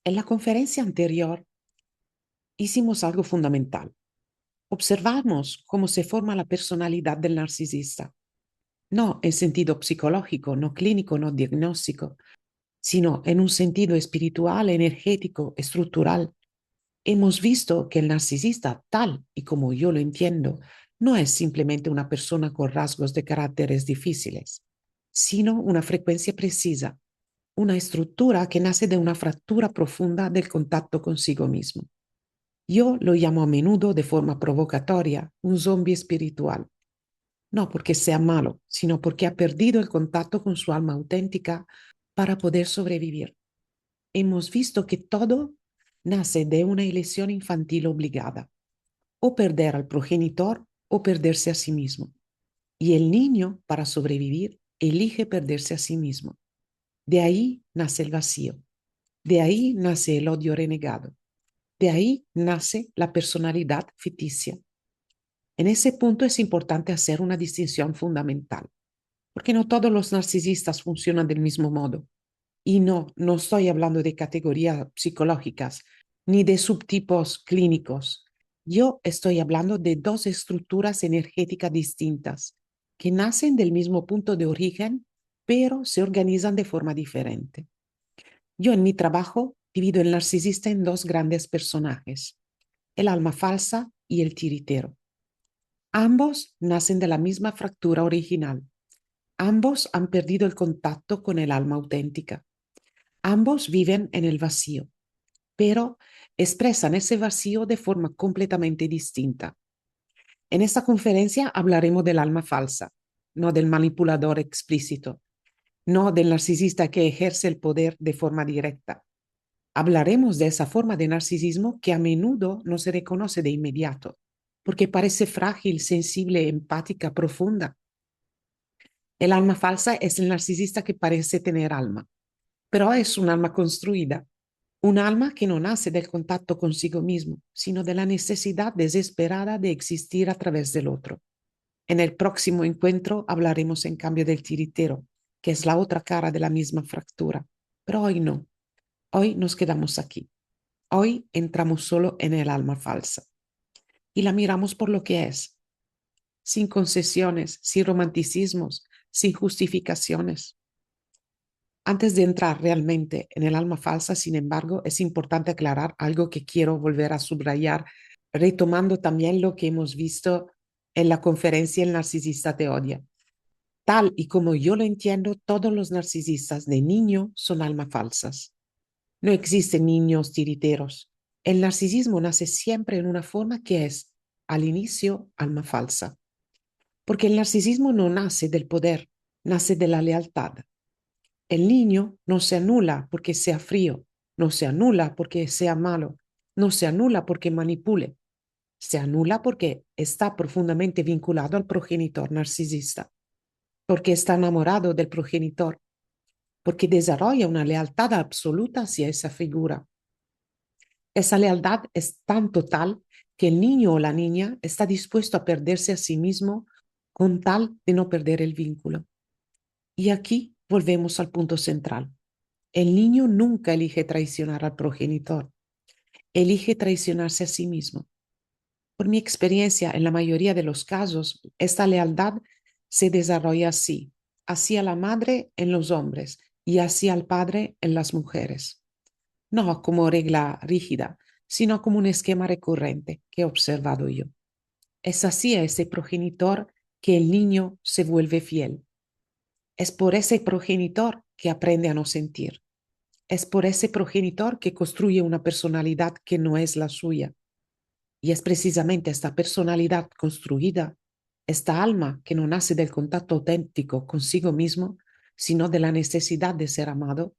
En la conferencia anterior hicimos algo fundamental. Observamos cómo se forma la personalidad del narcisista, no en sentido psicológico, no clínico, no diagnóstico, sino en un sentido espiritual, energético, estructural. Hemos visto que el narcisista, tal y como yo lo entiendo, no es simplemente una persona con rasgos de caracteres difíciles, sino una frecuencia precisa, una estructura que nace de una fractura profunda del contacto consigo mismo. Yo lo llamo a menudo de forma provocatoria un zombie espiritual, no porque sea malo, sino porque ha perdido el contacto con su alma auténtica para poder sobrevivir. Hemos visto que todo nace de una elección infantil obligada, o perder al progenitor o perderse a sí mismo. Y el niño, para sobrevivir, elige perderse a sí mismo. De ahí nace el vacío, de ahí nace el odio renegado, de ahí nace la personalidad ficticia. En ese punto es importante hacer una distinción fundamental, porque no todos los narcisistas funcionan del mismo modo. Y no estoy hablando de categorías psicológicas ni de subtipos clínicos. Yo estoy hablando de dos estructuras energéticas distintas que nacen del mismo punto de origen, pero se organizan de forma diferente. Yo en mi trabajo divido el narcisista en dos grandes personajes, el alma falsa y el tiritero. Ambos nacen de la misma fractura original. Ambos han perdido el contacto con el alma auténtica. Ambos viven en el vacío, pero expresan ese vacío de forma completamente distinta. En esta conferencia hablaremos del alma falsa, no del manipulador explícito, no del narcisista que ejerce el poder de forma directa. Hablaremos de esa forma de narcisismo que a menudo no se reconoce de inmediato, porque parece frágil, sensible, empática, profunda. El alma falsa es el narcisista que parece tener alma, pero es un alma construida, un alma que no nace del contacto consigo mismo, sino de la necesidad desesperada de existir a través del otro. En el próximo encuentro hablaremos en cambio del tiritero, que es la otra cara de la misma fractura. Pero hoy no, hoy nos quedamos aquí. Hoy entramos solo en el alma falsa y la miramos por lo que es, sin concesiones, sin romanticismos, sin justificaciones. Antes de entrar realmente en el alma falsa, sin embargo, es importante aclarar algo que quiero volver a subrayar, retomando también lo que hemos visto en la conferencia El narcisista te odia. Tal y como yo lo entiendo, todos los narcisistas de niño son almas falsas. No existen niños tiriteros. El narcisismo nace siempre en una forma que es, al inicio, alma falsa. Porque el narcisismo no nace del poder, nace de la lealtad. El niño no se anula porque sea frío, no se anula porque sea malo, no se anula porque manipule, se anula porque está profundamente vinculado al progenitor narcisista, porque está enamorado del progenitor, porque desarrolla una lealtad absoluta hacia esa figura. Esa lealtad es tan total que el niño o la niña está dispuesto a perderse a sí mismo con tal de no perder el vínculo. Y aquí volvemos al punto central. El niño nunca elige traicionar al progenitor, elige traicionarse a sí mismo. Por mi experiencia, en la mayoría de los casos, esta lealtad se desarrolla así, hacia la madre en los hombres y hacia el padre en las mujeres. No como regla rígida, sino como un esquema recurrente que he observado yo. Es así a ese progenitor que el niño se vuelve fiel. Es por ese progenitor que aprende a no sentir. Es por ese progenitor que construye una personalidad que no es la suya. Y es precisamente esta personalidad construida, esta alma que no nace del contacto auténtico consigo mismo, sino de la necesidad de ser amado,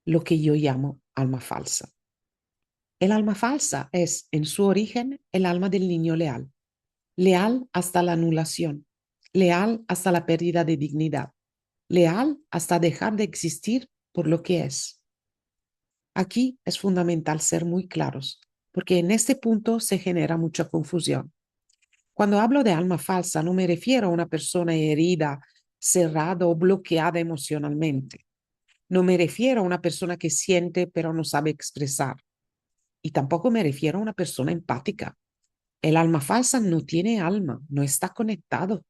lo que yo llamo alma falsa. El alma falsa es, en su origen, el alma del niño leal, leal hasta la anulación, leal hasta la pérdida de dignidad, leal hasta dejar de existir por lo que es. Aquí es fundamental ser muy claros, porque en este punto se genera mucha confusión. Cuando hablo de alma falsa, no me refiero a una persona herida, cerrada o bloqueada emocionalmente. No me refiero a una persona que siente pero no sabe expresar. Y tampoco me refiero a una persona empática. El alma falsa no tiene alma, no está conectado,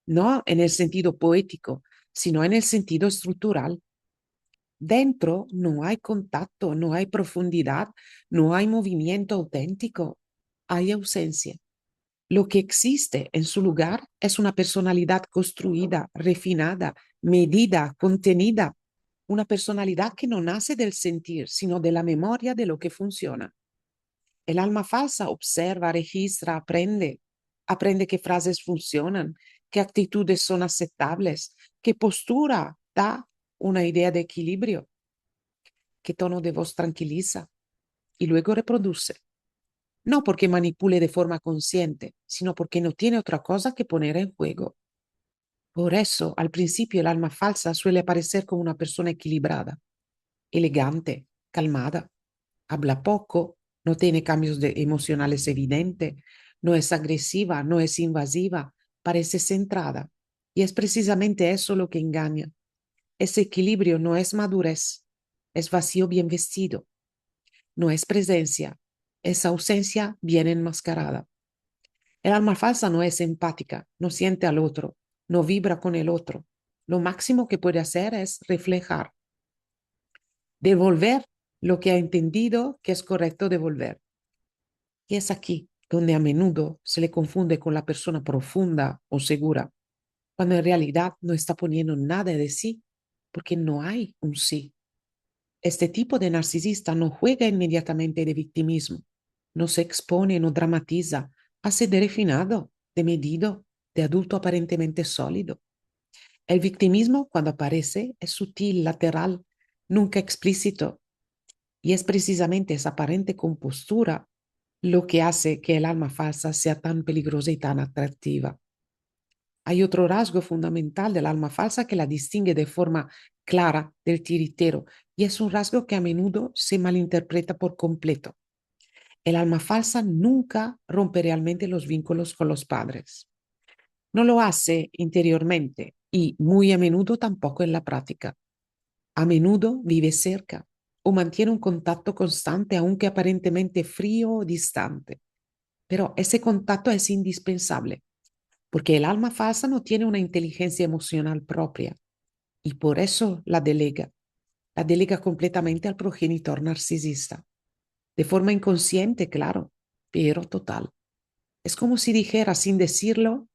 no en el sentido poético, sino en el sentido estructural. Dentro no hay contacto, no hay profundidad, no hay movimiento auténtico, hay ausencia. Lo que existe en su lugar es una personalidad construida, refinada, medida, contenida, una personalidad que no nace del sentir, sino de la memoria de lo que funciona. El alma falsa observa, registra, aprende. Aprende qué frases funcionan, qué actitudes son aceptables, qué postura da una idea de equilibrio, qué tono de voz tranquiliza y luego reproduce. No porque manipule de forma consciente, sino porque no tiene otra cosa que poner en juego. Por eso, al principio, el alma falsa suele aparecer como una persona equilibrada, elegante, calmada. Habla poco, no tiene emocionales evidentes, no es agresiva, no es invasiva, parece centrada. Y es precisamente eso lo que engaña. Ese equilibrio no es madurez, es vacío bien vestido, no es presencia, es ausencia bien enmascarada. El alma falsa no es empática, no siente al otro, no vibra con el otro. Lo máximo que puede hacer es reflejar, devolver lo que ha entendido que es correcto devolver. Y es aquí donde a menudo se le confunde con la persona profunda o segura, cuando en realidad no está poniendo nada de sí, porque no hay un sí. Este tipo de narcisista no juega inmediatamente de victimismo, no se expone, no dramatiza, hace de refinado, de medido, de adulto aparentemente sólido. El victimismo, cuando aparece, es sutil, lateral, nunca explícito, y es precisamente esa aparente compostura lo que hace que el alma falsa sea tan peligrosa y tan atractiva. Hay otro rasgo fundamental del alma falsa que la distingue de forma clara del tiritero, y es un rasgo que a menudo se malinterpreta por completo. El alma falsa nunca rompe realmente los vínculos con los padres. No lo hace interiormente y muy a menudo tampoco en la práctica. A menudo vive cerca o mantiene un contacto constante, aunque aparentemente frío o distante. Pero ese contacto es indispensable, porque el alma falsa no tiene una inteligencia emocional propia y por eso la delega completamente al progenitor narcisista, de forma inconsciente, claro, pero total. Es como si dijera sin decirlo,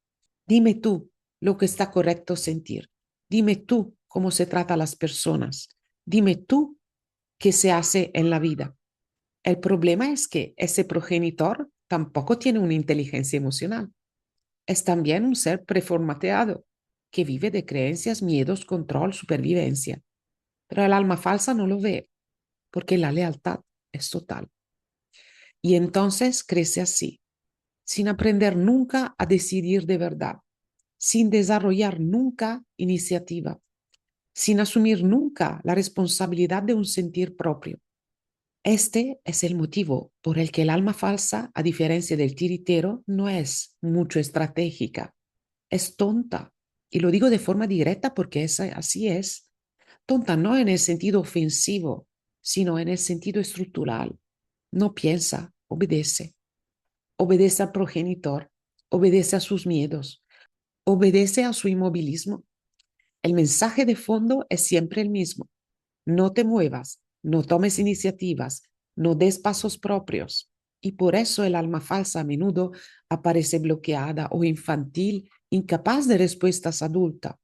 dime tú lo que está correcto sentir, dime tú cómo se trata a las personas, dime tú qué se hace en la vida. El problema es que ese progenitor tampoco tiene una inteligencia emocional. Es también un ser preformateado que vive de creencias, miedos, control, supervivencia. Pero el alma falsa no lo ve porque la lealtad es total. Y entonces crece así, sin aprender nunca a decidir de verdad, sin desarrollar nunca iniciativa, sin asumir nunca la responsabilidad de un sentir propio. Este es el motivo por el que el alma falsa, a diferencia del tiritero, no es mucho estratégica, es tonta. Y lo digo de forma directa porque así es. Tonta no en el sentido ofensivo, sino en el sentido estructural. No piensa, obedece. Obedece al progenitor, obedece a sus miedos, obedece a su inmovilismo. El mensaje de fondo es siempre el mismo. No te muevas, no tomes iniciativas, no des pasos propios. Y por eso el alma falsa a menudo aparece bloqueada o infantil, incapaz de respuestas adultas.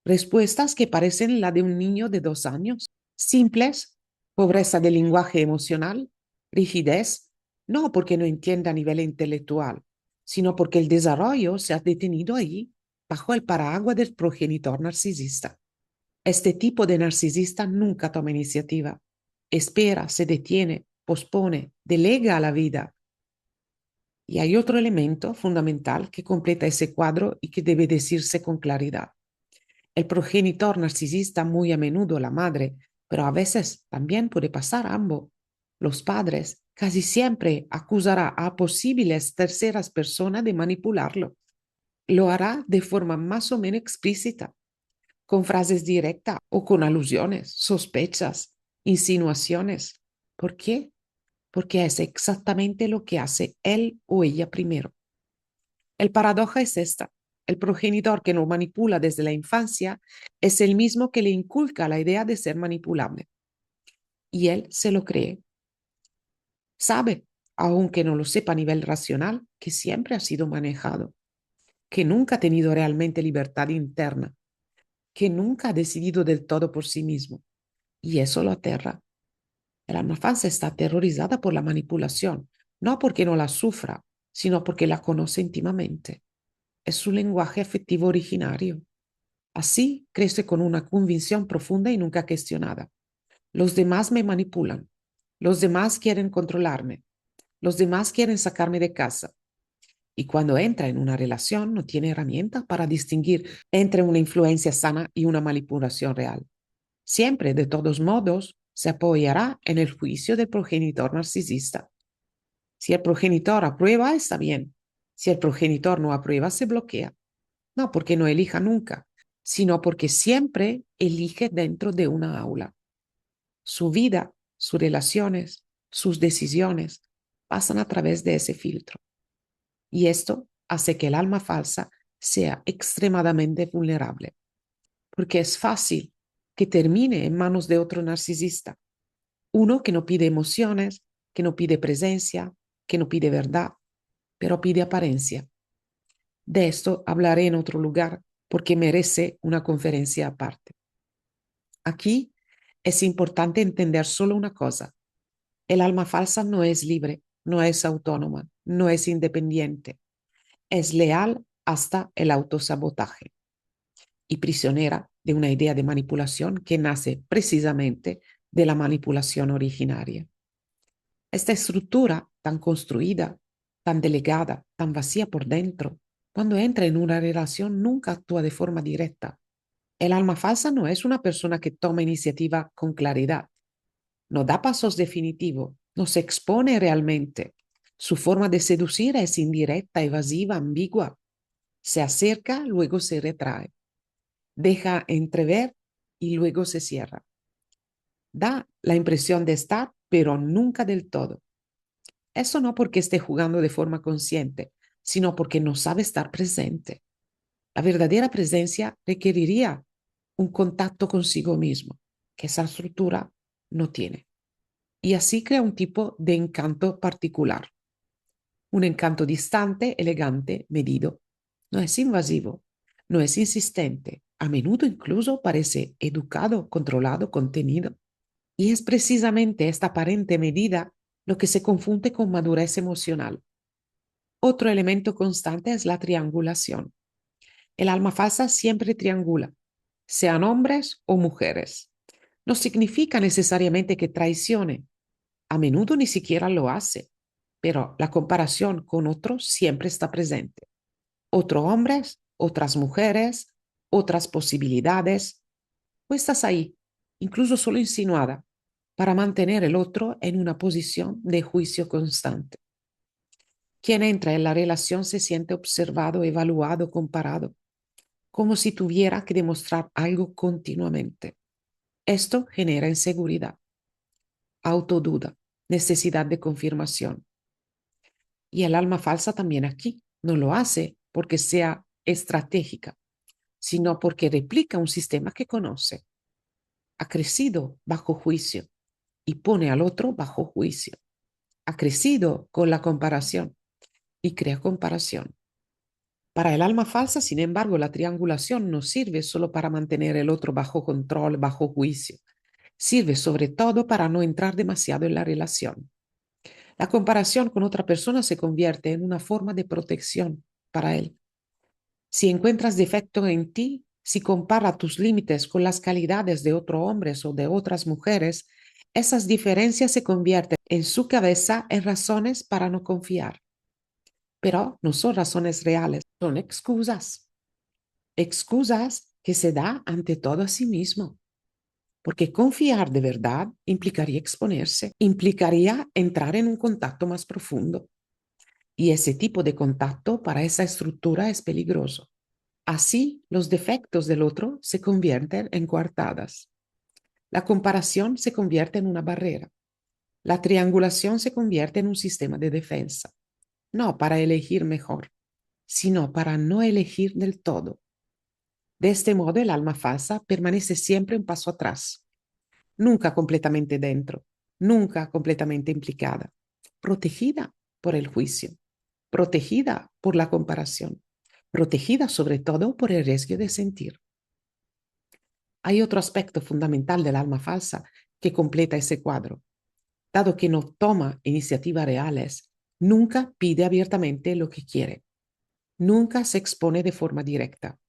Respuestas que parecen la de un niño de 2 años, simples, pobreza de lenguaje emocional, rigidez, no porque no entienda a nivel intelectual, sino porque el desarrollo se ha detenido ahí, bajo el paraguas del progenitor narcisista. Este tipo de narcisista nunca toma iniciativa, espera, se detiene, pospone, delega a la vida. Y hay otro elemento fundamental que completa ese cuadro y que debe decirse con claridad. El progenitor narcisista, muy a menudo la madre, pero a veces también puede pasar ambos. Los padres casi siempre acusará a posibles terceras personas de manipularlo. Lo hará de forma más o menos explícita, con frases directas o con alusiones, sospechas, insinuaciones. ¿Por qué? Porque es exactamente lo que hace él o ella primero. El paradoja es esta. El progenitor que nos manipula desde la infancia es el mismo que le inculca la idea de ser manipulable. Y él se lo cree. Sabe, aunque no lo sepa a nivel racional, que siempre ha sido manejado, que nunca ha tenido realmente libertad interna, que nunca ha decidido del todo por sí mismo. Y eso lo aterra. El alma falsa está aterrorizada por la manipulación, no porque no la sufra, sino porque la conoce íntimamente. Es su lenguaje afectivo originario. Así crece con una convicción profunda y nunca cuestionada. Los demás me manipulan. Los demás quieren controlarme. Los demás quieren sacarme de casa. Y cuando entra en una relación, no tiene herramientas para distinguir entre una influencia sana y una manipulación real. Siempre, de todos modos, se apoyará en el juicio del progenitor narcisista. Si el progenitor aprueba, está bien. Si el progenitor no aprueba, se bloquea. No porque no elija nunca, sino porque siempre elige dentro de una aula. Su vida, sus relaciones, sus decisiones pasan a través de ese filtro. Y esto hace que el alma falsa sea extremadamente vulnerable, porque es fácil que termine en manos de otro narcisista, uno que no pide emociones, que no pide presencia, que no pide verdad, pero pide apariencia. De esto hablaré en otro lugar porque merece una conferencia aparte. Aquí es importante entender solo una cosa. El alma falsa no es libre, no es autónoma, no es independiente. Es leal hasta el autosabotaje y prisionera de una idea de manipulación que nace precisamente de la manipulación originaria. Esta estructura tan construida, tan delegada, tan vacía por dentro, cuando entra en una relación nunca actúa de forma directa. El alma falsa no es una persona que toma iniciativa con claridad, no da pasos definitivos, no se expone realmente. Su forma de seducir es indirecta, evasiva, ambigua. Se acerca, luego se retrae. Deja entrever y luego se cierra. Da la impresión de estar, pero nunca del todo. Eso no porque esté jugando de forma consciente, sino porque no sabe estar presente. La verdadera presencia requeriría un contacto consigo mismo, que esa estructura no tiene. Y así crea un tipo de encanto particular. Un encanto distante, elegante, medido. No es invasivo, no es insistente. A menudo incluso parece educado, controlado, contenido. Y es precisamente esta aparente medida lo que se confunde con madurez emocional. Otro elemento constante es la triangulación. El alma falsa siempre triangula, sean hombres o mujeres. No significa necesariamente que traicione. A menudo ni siquiera lo hace, pero la comparación con otros siempre está presente. Otros hombres, otras mujeres, otras posibilidades. O estás ahí, incluso solo insinuada, para mantener el otro en una posición de juicio constante. Quien entra en la relación se siente observado, evaluado, comparado, como si tuviera que demostrar algo continuamente. Esto genera inseguridad, autoduda, necesidad de confirmación. Y el alma falsa también aquí no lo hace porque sea estratégica, sino porque replica un sistema que conoce. Ha crecido bajo juicio y pone al otro bajo juicio. Ha crecido con la comparación y crea comparación. Para el alma falsa, sin embargo, la triangulación no sirve solo para mantener el otro bajo control, bajo juicio. Sirve sobre todo para no entrar demasiado en la relación. La comparación con otra persona se convierte en una forma de protección para él. Si encuentras defecto en ti, si compara tus límites con las calidades de otros hombres o de otras mujeres, esas diferencias se convierten en su cabeza en razones para no confiar. Pero no son razones reales, son excusas. Excusas que se da ante todo a sí mismo. Porque confiar de verdad implicaría exponerse, implicaría entrar en un contacto más profundo. Y ese tipo de contacto para esa estructura es peligroso. Así, los defectos del otro se convierten en coartadas. La comparación se convierte en una barrera. La triangulación se convierte en un sistema de defensa, no para elegir mejor, sino para no elegir del todo. De este modo, el alma falsa permanece siempre un paso atrás, nunca completamente dentro, nunca completamente implicada, protegida por el juicio, protegida por la comparación, protegida sobre todo por el riesgo de sentir. Hay otro aspecto fundamental del alma falsa que completa ese cuadro. Dado que no toma iniciativas reales, nunca pide abiertamente lo que quiere, nunca se expone de forma directa,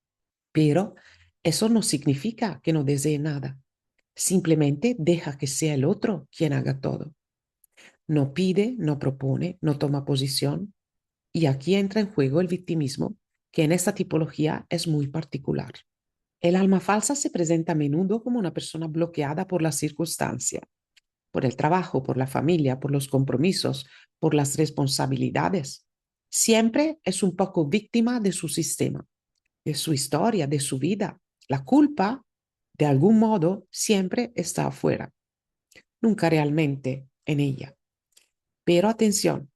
pero eso no significa que no desee nada. Simplemente deja que sea el otro quien haga todo. No pide, no propone, no toma posición. Y aquí entra en juego el victimismo, que en esta tipología es muy particular. El alma falsa se presenta a menudo como una persona bloqueada por la circunstancia, por el trabajo, por la familia, por los compromisos, por las responsabilidades. Siempre es un poco víctima de su sistema, de su historia, de su vida. La culpa, de algún modo, siempre está afuera, nunca realmente en ella. Pero atención,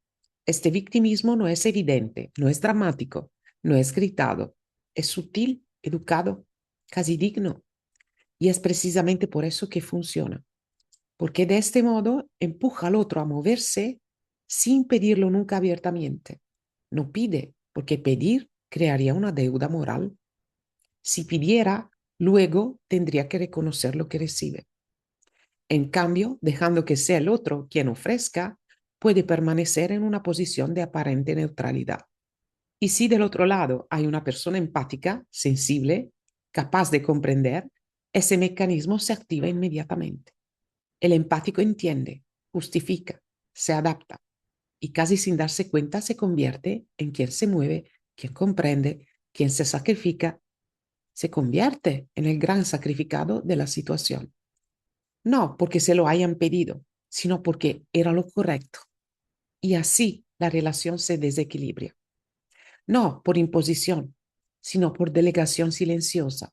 este victimismo no es evidente, no es dramático, no es gritado, es sutil, educado, casi digno. Y es precisamente por eso que funciona, porque de este modo empuja al otro a moverse sin pedirlo nunca abiertamente. No pide, porque pedir crearía una deuda moral. Si pidiera, luego tendría que reconocer lo que recibe. En cambio, dejando que sea el otro quien ofrezca, puede permanecer en una posición de aparente neutralidad. Y si del otro lado hay una persona empática, sensible, capaz de comprender, ese mecanismo se activa inmediatamente. El empático entiende, justifica, se adapta y casi sin darse cuenta se convierte en quien se mueve, quien comprende, quien se sacrifica, se convierte en el gran sacrificado de la situación. No porque se lo hayan pedido, sino porque era lo correcto. Y así la relación se desequilibra. No por imposición, sino por delegación silenciosa.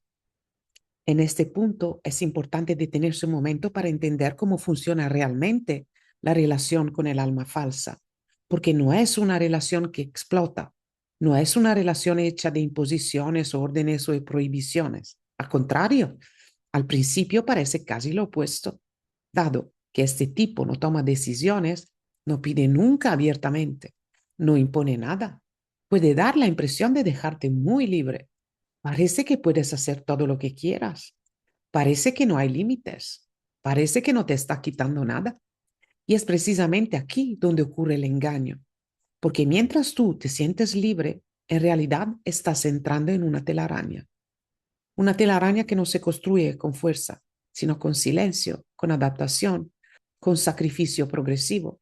En este punto es importante detenerse un momento para entender cómo funciona realmente la relación con el alma falsa, porque no es una relación que explota, no es una relación hecha de imposiciones, órdenes o de prohibiciones. Al contrario, al principio parece casi lo opuesto, dado que este tipo no toma decisiones, no pide nunca abiertamente, no impone nada, puede dar la impresión de dejarte muy libre. Parece que puedes hacer todo lo que quieras. Parece que no hay límites. Parece que no te está quitando nada. Y es precisamente aquí donde ocurre el engaño. Porque mientras tú te sientes libre, en realidad estás entrando en una telaraña. Una telaraña que no se construye con fuerza, sino con silencio, con adaptación, con sacrificio progresivo.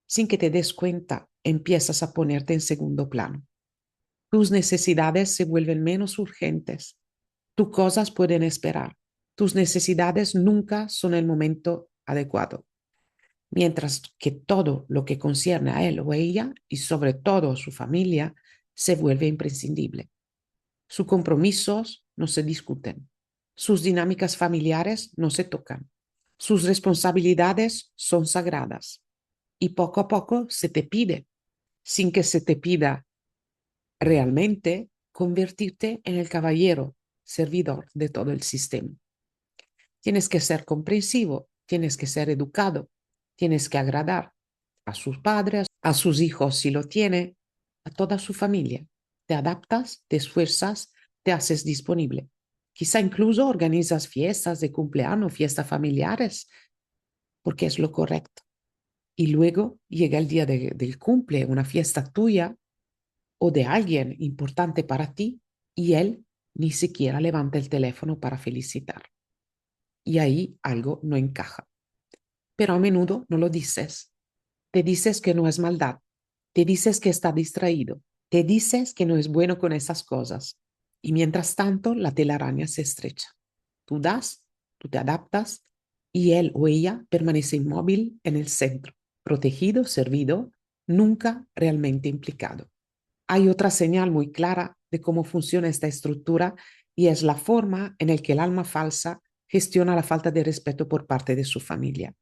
Sin que te des cuenta, empiezas a ponerte en segundo plano. Tus necesidades se vuelven menos urgentes. Tus cosas pueden esperar. Tus necesidades nunca son el momento adecuado. Mientras que todo lo que concierne a él o a ella, y sobre todo a su familia, se vuelve imprescindible. Sus compromisos no se discuten. Sus dinámicas familiares no se tocan. Sus responsabilidades son sagradas. Y poco a poco se te pide, sin que se te pida realmente, convertirte en el caballero servidor de todo el sistema. Tienes que ser comprensivo, tienes que ser educado, tienes que agradar a sus padres, a sus hijos si lo tiene, a toda su familia. Te adaptas, te esfuerzas, te haces disponible. Quizá incluso organizas fiestas de cumpleaños, fiestas familiares, porque es lo correcto. Y luego llega el día del cumple, una fiesta tuya o de alguien importante para ti, y él ni siquiera levanta el teléfono para felicitar. Y ahí algo no encaja. Pero a menudo no lo dices. Te dices que no es maldad. Te dices que está distraído. Te dices que no es bueno con esas cosas. Y mientras tanto, la telaraña se estrecha. Tú das, tú te adaptas y él o ella permanece inmóvil en el centro, protegido, servido, nunca realmente implicado. Hay otra señal muy clara de cómo funciona esta estructura y es la forma en la que el alma falsa gestiona la falta de respeto por parte de su familia.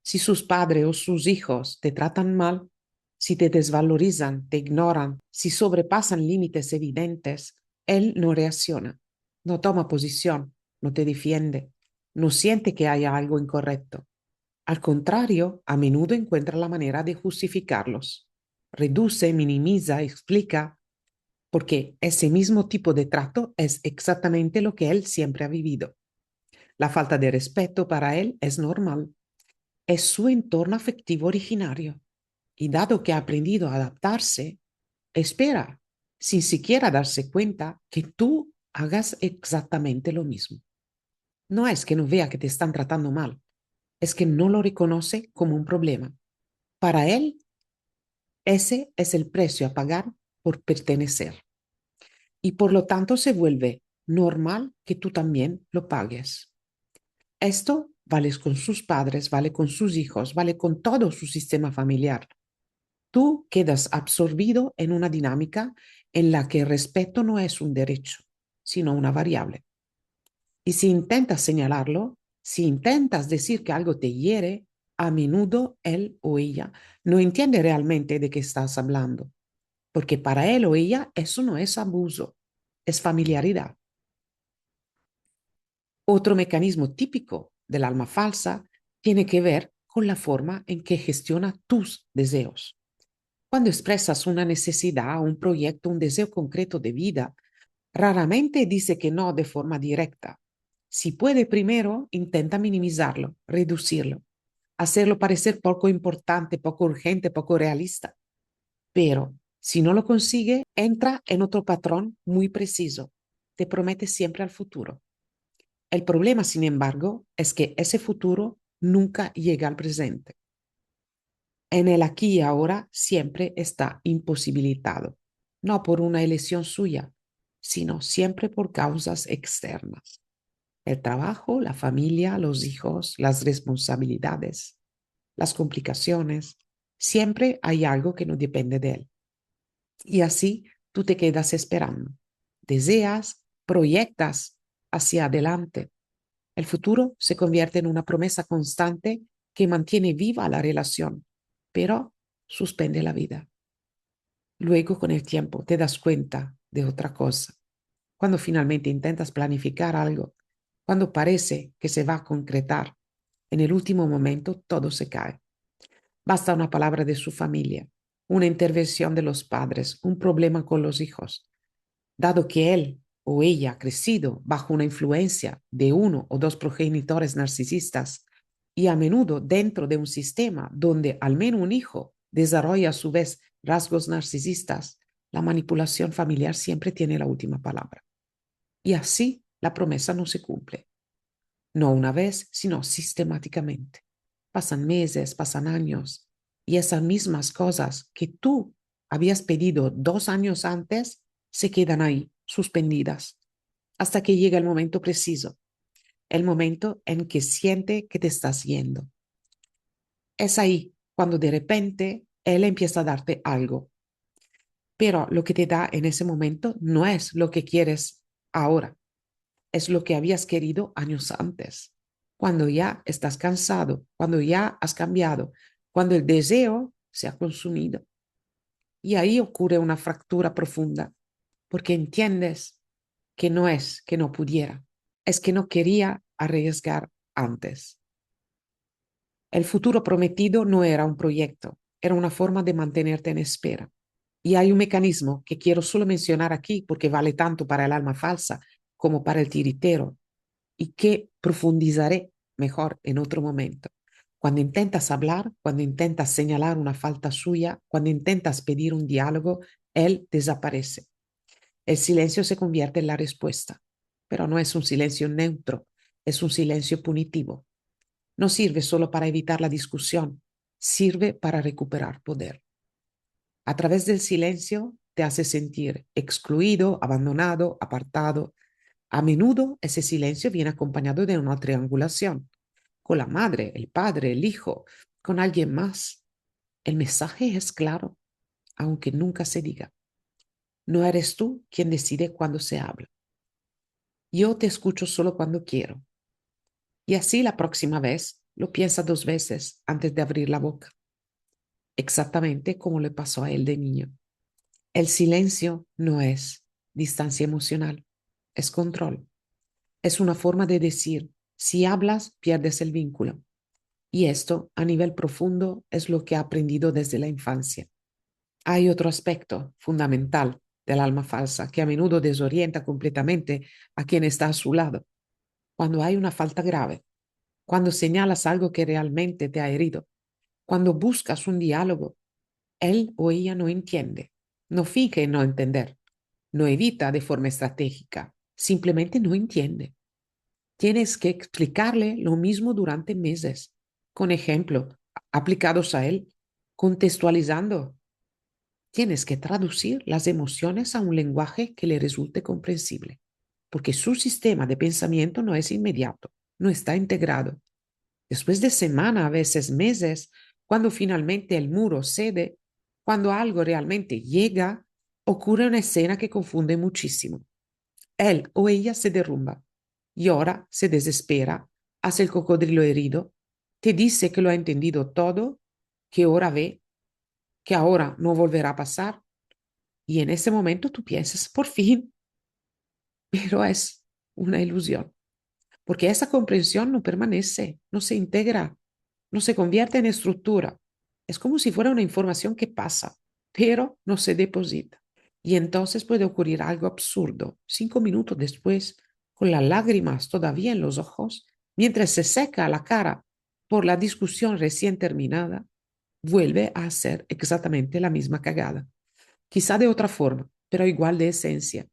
Si sus padres o sus hijos te tratan mal, si te desvalorizan, te ignoran, si sobrepasan límites evidentes, él no reacciona, no toma posición, no te defiende, no siente que haya algo incorrecto. Al contrario, a menudo encuentra la manera de justificarlos. Reduce, minimiza, explica, porque ese mismo tipo de trato es exactamente lo que él siempre ha vivido. La falta de respeto para él es normal. Es su entorno afectivo originario. Y dado que ha aprendido a adaptarse, espera, sin siquiera darse cuenta, que tú hagas exactamente lo mismo. No es que no vea que te están tratando mal, es que no lo reconoce como un problema. Para él, ese es el precio a pagar por pertenecer. Y por lo tanto se vuelve normal que tú también lo pagues. Esto vale con sus padres, vale con sus hijos, vale con todo su sistema familiar. Tú quedas absorbido en una dinámica en la que el respeto no es un derecho, sino una variable. Y si intentas señalarlo, si intentas decir que algo te hiere, a menudo él o ella no entiende realmente de qué estás hablando, porque para él o ella eso no es abuso, es familiaridad. Otro mecanismo típico del alma falsa tiene que ver con la forma en que gestiona tus deseos. Cuando expresas una necesidad, un proyecto, un deseo concreto de vida, raramente dice que no de forma directa. Si puede primero, intenta minimizarlo, reducirlo, hacerlo parecer poco importante, poco urgente, poco realista. Pero si no lo consigue, entra en otro patrón muy preciso. Te promete siempre al futuro. El problema, sin embargo, es que ese futuro nunca llega al presente. En el aquí y ahora siempre está imposibilitado, no por una elección suya, sino siempre por causas externas. El trabajo, la familia, los hijos, las responsabilidades, las complicaciones, siempre hay algo que no depende de él. Y así tú te quedas esperando. Deseas, proyectas hacia adelante. El futuro se convierte en una promesa constante que mantiene viva la relación, pero suspende la vida. Luego, con el tiempo, te das cuenta de otra cosa. Cuando finalmente intentas planificar algo, cuando parece que se va a concretar, en el último momento todo se cae. Basta una palabra de su familia, una intervención de los padres, un problema con los hijos. Dado que él o ella ha crecido bajo una influencia de uno o dos progenitores narcisistas y a menudo dentro de un sistema donde al menos un hijo desarrolla a su vez rasgos narcisistas, la manipulación familiar siempre tiene la última palabra. Y así la promesa no se cumple. No una vez, sino sistemáticamente. Pasan meses, pasan años, y esas mismas cosas que tú habías pedido 2 años antes se quedan ahí, suspendidas, hasta que llega el momento preciso, el momento en que siente que te estás yendo. Es ahí cuando de repente él empieza a darte algo, pero lo que te da en ese momento no es lo que quieres ahora, es lo que habías querido años antes, cuando ya estás cansado, cuando ya has cambiado, cuando el deseo se ha consumido. Y ahí ocurre una fractura profunda, porque entiendes que no es que no pudiera, es que no quería arriesgar antes. El futuro prometido no era un proyecto, era una forma de mantenerte en espera. Y hay un mecanismo que quiero solo mencionar aquí porque vale tanto para el alma falsa como para el tiritero y que profundizaré mejor en otro momento. Cuando intentas hablar, cuando intentas señalar una falta suya, cuando intentas pedir un diálogo, él desaparece. El silencio se convierte en la respuesta, pero no es un silencio neutro, es un silencio punitivo. No sirve solo para evitar la discusión, sirve para recuperar poder. A través del silencio te hace sentir excluido, abandonado, apartado. A menudo ese silencio viene acompañado de una triangulación, con la madre, el padre, el hijo, con alguien más. El mensaje es claro, aunque nunca se diga. No eres tú quien decide cuándo se habla. Yo te escucho solo cuando quiero. Y así la próxima vez lo piensa 2 veces antes de abrir la boca, exactamente como le pasó a él de niño. El silencio no es distancia emocional, es control. Es una forma de decir, si hablas, pierdes el vínculo. Y esto, a nivel profundo, es lo que ha aprendido desde la infancia. Hay otro aspecto fundamental del alma falsa que a menudo desorienta completamente a quien está a su lado. Cuando hay una falta grave, cuando señalas algo que realmente te ha herido, cuando buscas un diálogo, él o ella no entiende, no finge no entender, no evita de forma estratégica, simplemente no entiende. Tienes que explicarle lo mismo durante meses, con ejemplos aplicados a él, contextualizando. Tienes que traducir las emociones a un lenguaje que le resulte comprensible, porque su sistema de pensamiento no es inmediato, no está integrado. Después de semanas, a veces meses, cuando finalmente el muro cede, cuando algo realmente llega, ocurre una escena que confunde muchísimo. Él o ella se derrumba, llora, se desespera, hace el cocodrilo herido, te dice que lo ha entendido todo, que ahora ve, que ahora no volverá a pasar, y en ese momento tú piensas, por fin, pero es una ilusión, porque esa comprensión no permanece, no se integra, no se convierte en estructura. Es como si fuera una información que pasa, pero no se deposita. Y entonces puede ocurrir algo absurdo. 5 minutos después, con las lágrimas todavía en los ojos, mientras se seca la cara por la discusión recién terminada, vuelve a hacer exactamente la misma cagada. Quizá de otra forma, pero igual de esencia.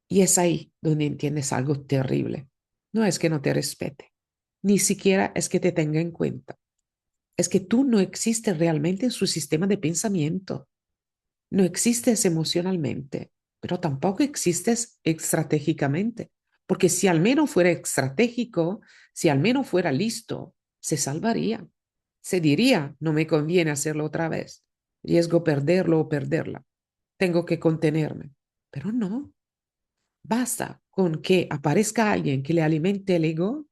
Y es ahí donde entiendes algo terrible. No es que no te respete, ni siquiera es que te tenga en cuenta. Es que tú no existes realmente en su sistema de pensamiento. No existes emocionalmente, pero tampoco existes estratégicamente. Porque si al menos fuera estratégico, si al menos fuera listo, se salvaría. Se diría, no me conviene hacerlo otra vez. Riesgo perderlo o perderla. Tengo que contenerme. Pero no. Basta con que aparezca alguien que le alimente el ego,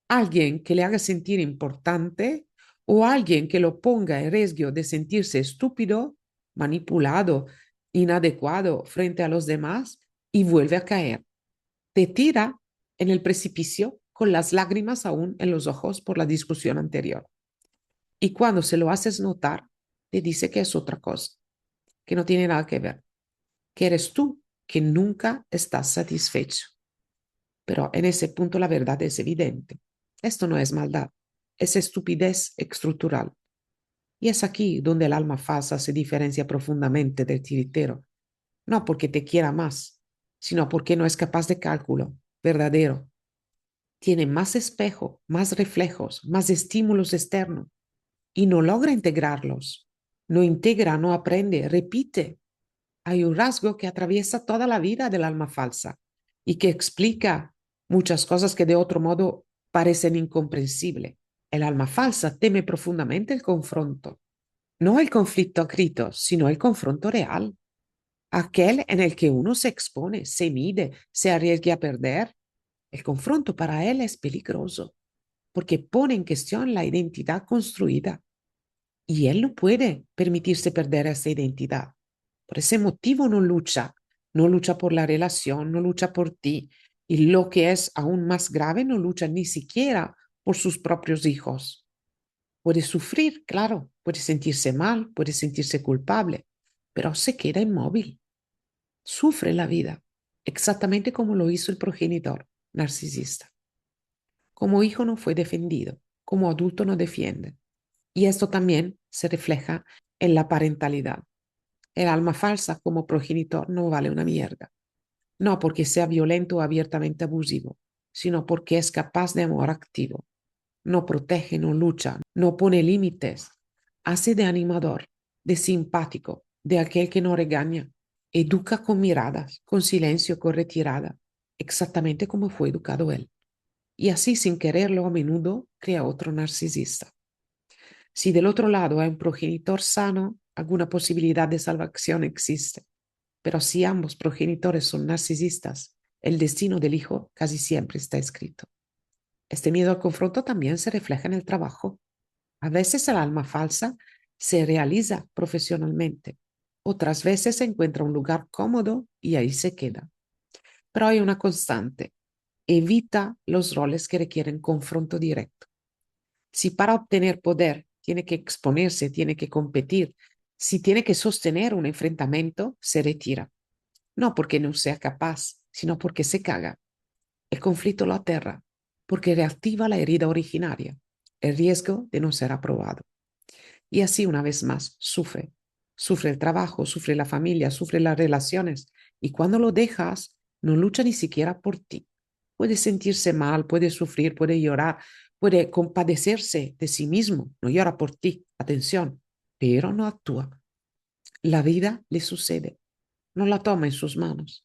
alguien que le haga sentir importante o alguien que lo ponga en riesgo de sentirse estúpido, manipulado, inadecuado frente a los demás y vuelve a caer. Te tira en el precipicio con las lágrimas aún en los ojos por la discusión anterior. Y cuando se lo haces notar, te dice que es otra cosa, que no tiene nada que ver, que eres tú que nunca estás satisfecho. Pero en ese punto la verdad es evidente. Esto no es maldad, es estupidez estructural. Y es aquí donde el alma falsa se diferencia profundamente del tiritero, no porque te quiera más, sino porque no es capaz de cálculo verdadero. Tiene más espejo, más reflejos, más estímulos externos y no logra integrarlos. No integra, no aprende, repite. Hay un rasgo que atraviesa toda la vida del alma falsa y que explica muchas cosas que de otro modo parecen incomprensibles. El alma falsa teme profundamente el confronto, no el conflicto a gritos, sino el confronto real, aquel en el que uno se expone, se mide, se arriesga a perder. El confronto para él es peligroso porque pone en cuestión la identidad construida y él no puede permitirse perder esa identidad. Por ese motivo no lucha, no lucha por la relación, no lucha por ti. Y lo que es aún más grave, no lucha ni siquiera por sus propios hijos. Puede sufrir, claro, puede sentirse mal, puede sentirse culpable, pero se queda inmóvil, sufre la vida, exactamente como lo hizo el progenitor narcisista. Como hijo no fue defendido, como adulto no defiende. Y esto también se refleja en la parentalidad. El alma falsa como progenitor no vale una mierda. No porque sea violento o abiertamente abusivo, sino porque es capaz de amor activo. No protege, no lucha, no pone límites. Hace de animador, de simpático, de aquel que no regaña. Educa con miradas, con silencio, con retirada, exactamente como fue educado él. Y así, sin quererlo, a menudo crea otro narcisista. Si del otro lado hay un progenitor sano, alguna posibilidad de salvación existe, Pero si ambos progenitores son narcisistas, el destino del hijo casi siempre está escrito. Este miedo al confronto también se refleja en el trabajo. A veces el alma falsa se realiza profesionalmente. Otras veces se encuentra un lugar cómodo y ahí se queda. Pero hay una constante. Evita los roles que requieren confronto directo. Si para obtener poder tiene que exponerse, tiene que competir, si tiene que sostener un enfrentamiento, se retira. No porque no sea capaz, sino porque se caga. El conflicto lo aterra, porque reactiva la herida originaria, el riesgo de no ser aprobado. Y así una vez más sufre. Sufre el trabajo, sufre la familia, sufre las relaciones. Y cuando lo dejas, no lucha ni siquiera por ti. Puede sentirse mal, puede sufrir, puede llorar, puede compadecerse de sí mismo. No llora por ti, atención, pero no actúa. La vida le sucede, no la toma en sus manos.